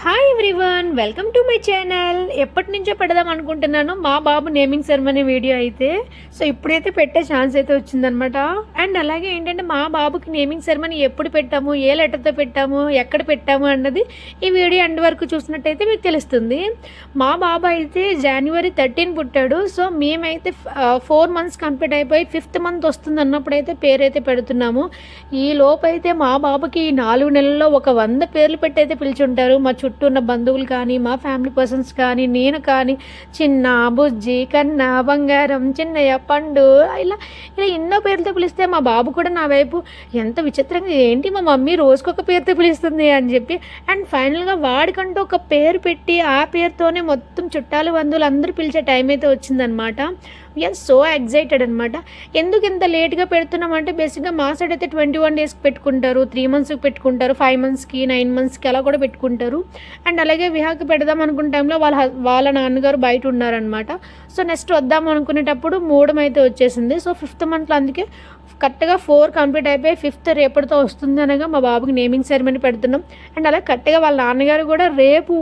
Hi everyone, welcome to my channel. ఎప్పటి నుంచో పెడదాం అనుకుంటున్నాను మా బాబు నేమింగ్ సెరమనీ వీడియో అయితే. సో ఇప్పుడైతే పెట్టే ఛాన్స్ అయితే వచ్చిందనమాట. అండ్ అలాగే ఏంటంటే మా బాబుకి నేమింగ్ సెరమనీ ఎప్పుడు పెట్టాము, ఏ లెటర్తో పెట్టాము, ఎక్కడ పెట్టాము అన్నది ఈ వీడియో ఎండ్ వరకు చూసినట్టయితే మీకు తెలుస్తుంది. మా బాబు అయితే January 13 పుట్టాడు. సో మేమైతే 4 months కంప్లీట్ అయిపోయి 5th month వస్తుంది అన్నప్పుడైతే పేరైతే పెడుతున్నాము. ఈ లోపైతే మా బాబుకి 4 నెలల్లో ఒక 100 పేర్లు పెట్టయితే పిలిచుంటారు. మా చుట్టూ ఉన్న బంధువులు కానీ, మా ఫ్యామిలీ పర్సన్స్ కానీ, నేను కానీ, చిన్న, బుజ్జి, కన్న, బంగారం, చిన్నయ్య, పండు, ఇలా ఇలా ఎన్నో పేర్లతో పిలిస్తే మా బాబు కూడా నా వైపు ఎంత విచిత్రంగా, ఏంటి మా మమ్మీ రోజుకొక పేరుతో పిలుస్తుంది అని చెప్పి. అండ్ ఫైనల్గా వాడికంటూ ఒక పేరు పెట్టి ఆ పేరుతోనే మొత్తం చుట్టాలు బంధువులు అందరూ పిలిచే టైం అయితే వచ్చిందనమాట. వీఆర్ సో ఎగ్జైటెడ్ అనమాట. ఎందుకు ఇంత లేట్గా పెడుతున్నామంటే బేసిక్గా మా సైడ్ అయితే 21 daysకి పెట్టుకుంటారు, 3 monthsకి పెట్టుకుంటారు, 5 monthsకి, 9 monthsకి అలా కూడా పెట్టుకుంటారు. అండ్ అలాగే విహాకి పెడదాం అనుకున్న టైంలో వాళ్ళ నాన్నగారు బయట ఉన్నారనమాట. సో నెక్స్ట్ వద్దాం అనుకునేటప్పుడు 3 అయితే వచ్చేసింది. సో 5th monthలో అందుకే కరెక్ట్గా 4 కంప్లీట్ అయిపోయి 5th రేపటితో వస్తుంది అనగా మా బాబుకి నేమింగ్ సెరమనీ పెడుతున్నాం. అండ్ అలా కరెక్ట్గా వాళ్ళ నాన్నగారు కూడా రేపు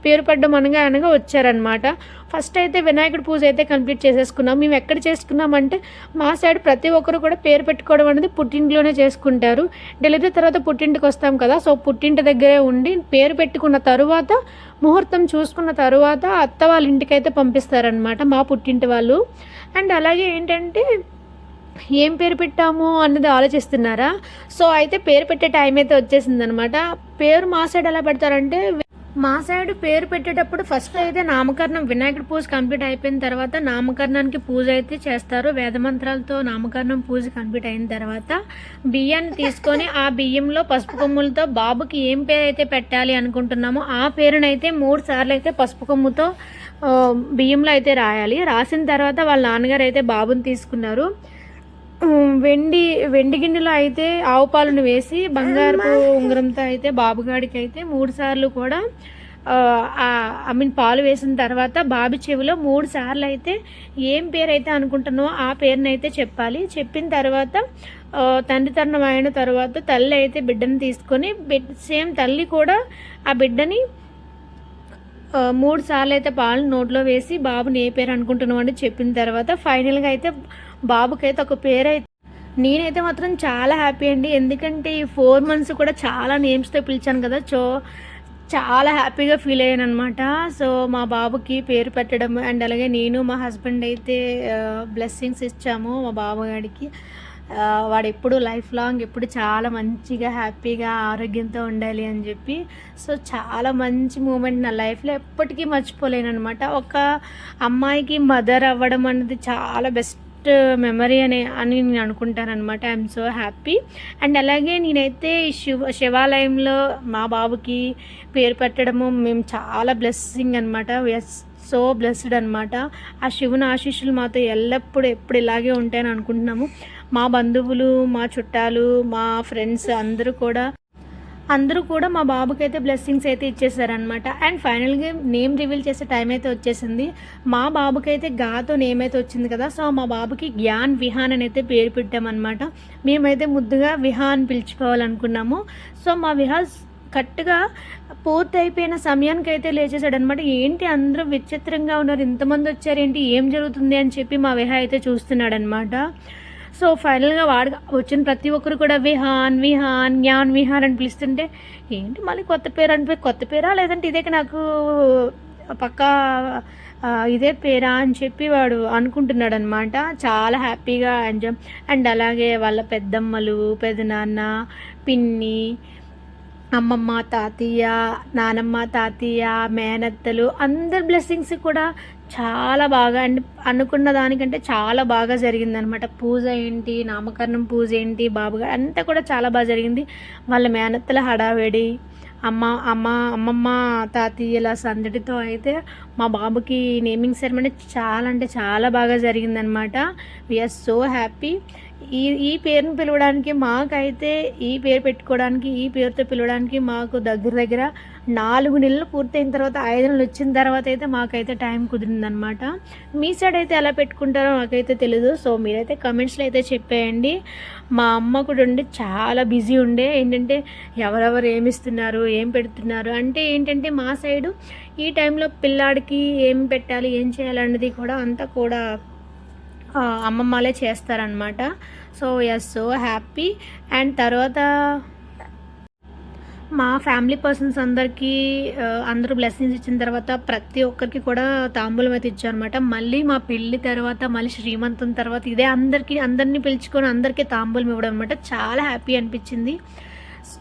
పేరు పడ్డం అనగా వచ్చారనమాట. ఫస్ట్ అయితే వినాయకుడి పూజ అయితే కంప్లీట్ చేసేసుకున్నాం. మేము ఎక్కడ చేసుకున్నామంటే మా సైడ్ ప్రతి ఒక్కరు కూడా పేరు పెట్టుకోవడం అనేది పుట్టింట్లోనే చేసుకుంటారు. డెలివరీ తర్వాత పుట్టింటికి వస్తాం కదా, సో పుట్టింటి దగ్గరే ఉండి పేరు పెట్టుకున్న తరువాత ముహూర్తం చూసుకున్న తరువాత అత్త వాళ్ళ ఇంటికైతే పంపిస్తారనమాట మా పుట్టింటి వాళ్ళు. అండ్ అలాగే ఏంటంటే ఏం పేరు పెట్టాము అన్నది ఆలోచిస్తున్నారా? సో అయితే పేరు పెట్టే టైం అయితే వచ్చేసిందనమాట. పేరు మా సైడ్ ఎలా పెడతారంటే, మా సైడ్ పేరు పెట్టేటప్పుడు ఫస్ట్ అయితే నామకరణం, వినాయకుడి పూజ కంప్లీట్ అయిపోయిన తర్వాత నామకరణానికి పూజ అయితే చేస్తారు. వేదమంత్రాలతో నామకరణం పూజ కంప్లీట్ అయిన తర్వాత బియ్యాన్ని తీసుకొని ఆ బియ్యంలో పసుపు కొమ్ములతో బాబుకి ఏం పేరు అయితే పెట్టాలి అనుకుంటున్నామో ఆ పేరునైతే 3 సార్లు అయితే పసుపు కొమ్ముతో బియ్యంలో అయితే రాయాలి. రాసిన తర్వాత వాళ్ళ నాన్నగారు అయితే బాబుని తీసుకున్నారు. వెండి గిన్నెలో అయితే ఆవు పాలను వేసి బంగారపు ఉంగరంతో అయితే బాబుగాడికి అయితే 3 సార్లు కూడా పాలు వేసిన తర్వాత బాబు చెవిలో 3 సార్లు అయితే ఏం పేరు అయితే అనుకుంటున్నావో ఆ పేరుని అయితే చెప్పాలి. చెప్పిన తర్వాత తండ్రి తరుణం అయిన తర్వాత తల్లి అయితే బిడ్డని తీసుకొని సేమ్ తల్లి కూడా ఆ బిడ్డని 3 సార్లు అయితే పాలు నోట్లో వేసి బాబుని ఏ పేరు అనుకుంటున్నావు అని చెప్పిన తర్వాత ఫైనల్గా అయితే బాబుకైతే ఒక పేరు అయితే, నేనైతే మాత్రం చాలా హ్యాపీ అండి. ఎందుకంటే ఈ 4 months కూడా చాలా నేమ్స్తో పిలిచాను కదా, సో చాలా హ్యాపీగా ఫీల్ అయ్యాను అనమాట. సో మా బాబుకి పేరు పెట్టడం అండ్ అలాగే నేను మా హస్బెండ్ అయితే బ్లెస్సింగ్స్ ఇచ్చాము మా బాబుగాడికి. వాడు ఎప్పుడు లైఫ్ లాంగ్ ఎప్పుడు చాలా మంచిగా హ్యాపీగా ఆరోగ్యంతో ఉండాలి అని చెప్పి. సో చాలా మంచి మూమెంట్ నా లైఫ్లో, ఎప్పటికీ మర్చిపోలేను అనమాట. ఒక అమ్మాయికి మదర్ అవ్వడం అనేది చాలా బెస్ట్ మెమరీ అని నేను అనుకుంటాను అనమాట. I'm so happy. అండ్ అలాగే నేనైతే శివాలయంలో మా బాబుకి పేరు పెట్టడము మేము చాలా బ్లెస్సింగ్ అనమాట. వీఆర్ సో బ్లెస్డ్ అనమాట. ఆ శివుని ఆశీస్సులు మాతో ఎల్లప్పుడూ ఎప్పుడు ఇలాగే ఉంటాయని అనుకుంటున్నాము. మా బంధువులు, మా చుట్టాలు, మా ఫ్రెండ్స్ అందరూ కూడా మా బాబుకి అయితే బ్లెస్సింగ్స్ అయితే ఇచ్చేసారనమాట. అండ్ ఫైనల్గా నేమ్ రివీల్ చేసే టైం అయితే వచ్చేసింది. మా బాబుకి అయితే గాతో నేమ్ అయితే వచ్చింది కదా, సో మా బాబుకి జ్ఞాన్ విహాన్ అని అయితే పేరు పెట్టామన్నమాట. మేమైతే ముద్దుగా విహాన్ పిలుచుకోవాలనుకున్నాము. సో మా విహాన్ కరెక్ట్గా పూర్తి అయిపోయిన సమయానికి అయితే లేచేసాడనమాట. ఏంటి అందరూ విచిత్రంగా ఉన్నారు, ఇంతమంది వచ్చారేంటి, ఏం జరుగుతుంది అని చెప్పి మా విహా అయితే చూస్తున్నాడనమాట. సో ఫైనల్గా వాడు వచ్చిన ప్రతి ఒక్కరు కూడా విహాన్ విహాన్ జ్ఞాన్ విహాన్ అని పిలుస్తుంటే, ఏంటి మళ్ళీ కొత్త పేరు అంటే కొత్త పేరా లేదంటే ఇదే నాకు పక్కా ఇదే పేరా అని చెప్పి వాడు అనుకుంటున్నాడు అనమాట. చాలా హ్యాపీగా ఎంజాయ్. అండ్ అలాగే వాళ్ళ పెద్దమ్మలు, పెదనాన్న, పిన్ని, అమ్మమ్మ, తాతయ్య, నానమ్మ, తాతయ్య, మేనత్తలు అందరి బ్లెస్సింగ్స్ కూడా చాలా బాగా అండ్ అనుకున్న దానికంటే చాలా బాగా జరిగిందనమాట. పూజ ఏంటి, నామకరణం పూజ ఏంటి, బాబుగా అంతా కూడా చాలా బాగా జరిగింది. వాళ్ళ మేనత్తల హడావిడి, అమ్మమ్మ, తాతయ్యల సందడితో అయితే మా బాబుకి నేమింగ్ సెరమనీ చాలా అంటే చాలా బాగా జరిగిందనమాట. We are so happy. ఈ ఈ పేరుని పిలవడానికి మాకైతే ఈ పేరు పెట్టుకోవడానికి ఈ పేరుతో పిలవడానికి మాకు దగ్గర దగ్గర 4 నెలలు పూర్తయిన తర్వాత 5 నెలలు వచ్చిన తర్వాత అయితే మాకైతే టైం కుదిరిందనమాట. మీ సైడ్ అయితే ఎలా పెట్టుకుంటారో నాకైతే తెలీదు. సో మీరైతే కమెంట్స్లో అయితే చెప్పేయండి. మా అమ్మ కూడా ఉండి చాలా బిజీ ఉండే, ఏంటంటే ఎవరెవరు ఏమిస్తున్నారు ఏం పెడుతున్నారు అంటే ఏంటంటే మా సైడు ఈ టైంలో పిల్లాడికి ఏం పెట్టాలి ఏం చేయాలన్నది కూడా అంతా కూడా అమ్మమ్మలే చేస్తారనమాట. So so happy. అండ్ తర్వాత మా ఫ్యామిలీ పర్సన్స్ అందరికీ అందరూ బ్లెస్సింగ్స్ ఇచ్చిన తర్వాత ప్రతి ఒక్కరికి కూడా తాంబూలం అయితే ఇచ్చారనమాట. మళ్ళీ మా పెళ్ళి తర్వాత మళ్ళీ శ్రీమంతం తర్వాత ఇదే అందరినీ పిలుచుకొని అందరికీ తాంబూలం ఇవ్వడం అనమాట. చాలా హ్యాపీ అనిపించింది.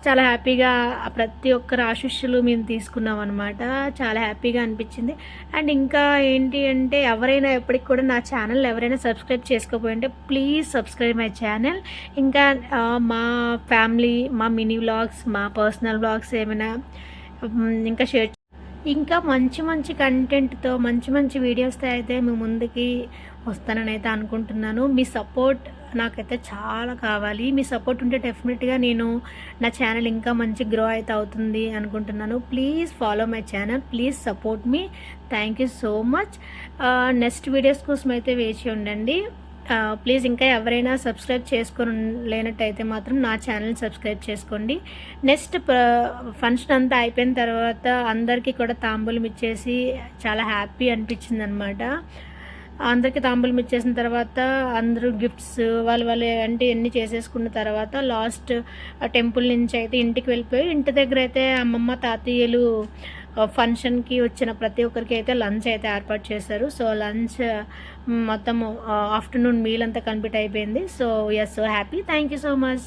చాలా హ్యాపీగా ప్రతి ఒక్కరు ఆశీస్సులు మేము తీసుకున్నాం అనమాట. చాలా హ్యాపీగా అనిపించింది. అండ్ ఇంకా ఏంటి అంటే ఎవరైనా ఎప్పటికి కూడా నా ఛానల్ ఎవరైనా సబ్స్క్రైబ్ చేసుకోకపోయింటే ప్లీజ్ సబ్స్క్రైబ్ మై ఛానల్. ఇంకా మా ఫ్యామిలీ, మా మినీ వ్లాగ్స్, మా పర్సనల్ వ్లాగ్స్ ఏమైనా ఇంకా షేర్, ఇంకా మంచి మంచి కంటెంట్తో మంచి మంచి వీడియోస్తో అయితే మీ ముందుకి వస్తానని అయితే అనుకుంటున్నాను. మీ సపోర్ట్ నాకైతే చాలా కావాలి. మీ సపోర్ట్ ఉంటే డెఫినెట్గా నేను నా ఛానల్ ఇంకా మంచి గ్రో అయితే అవుతుంది అనుకుంటున్నాను. Please follow my channel, please support me. Thank you so much. Next videos కోసం అయితే వేచి ఉండండి. ప్లీజ్ ఇంకా ఎవరైనా సబ్స్క్రైబ్ చేసుకొని లేనట్టయితే మాత్రం నా ఛానల్ సబ్స్క్రైబ్ చేసుకోండి. నెక్స్ట్ ఫంక్షన్ అంతా అయిపోయిన తర్వాత అందరికీ కూడా తాంబూలం ఇచ్చేసి చాలా హ్యాపీ అనిపించింది అనమాట. అందరికీ తాంబూలం ఇచ్చేసిన తర్వాత అందరూ గిఫ్ట్స్ వాళ్ళు అంటే ఎన్ని చేసేసుకున్న తర్వాత లాస్ట్ టెంపుల్ నుంచి అయితే ఇంటికి వెళ్ళిపోయి ఇంటి దగ్గర అయితే అమ్మమ్మ తాతయ్యలు ఫంక్షన్కి వచ్చిన ప్రతి ఒక్కరికి అయితే లంచ్ అయితే ఏర్పాటు చేశారు. సో లంచ్ మొత్తం ఆఫ్టర్నూన్ మీల్ అంతా కంప్లీట్ అయిపోయింది. So so happy. Thank you so much.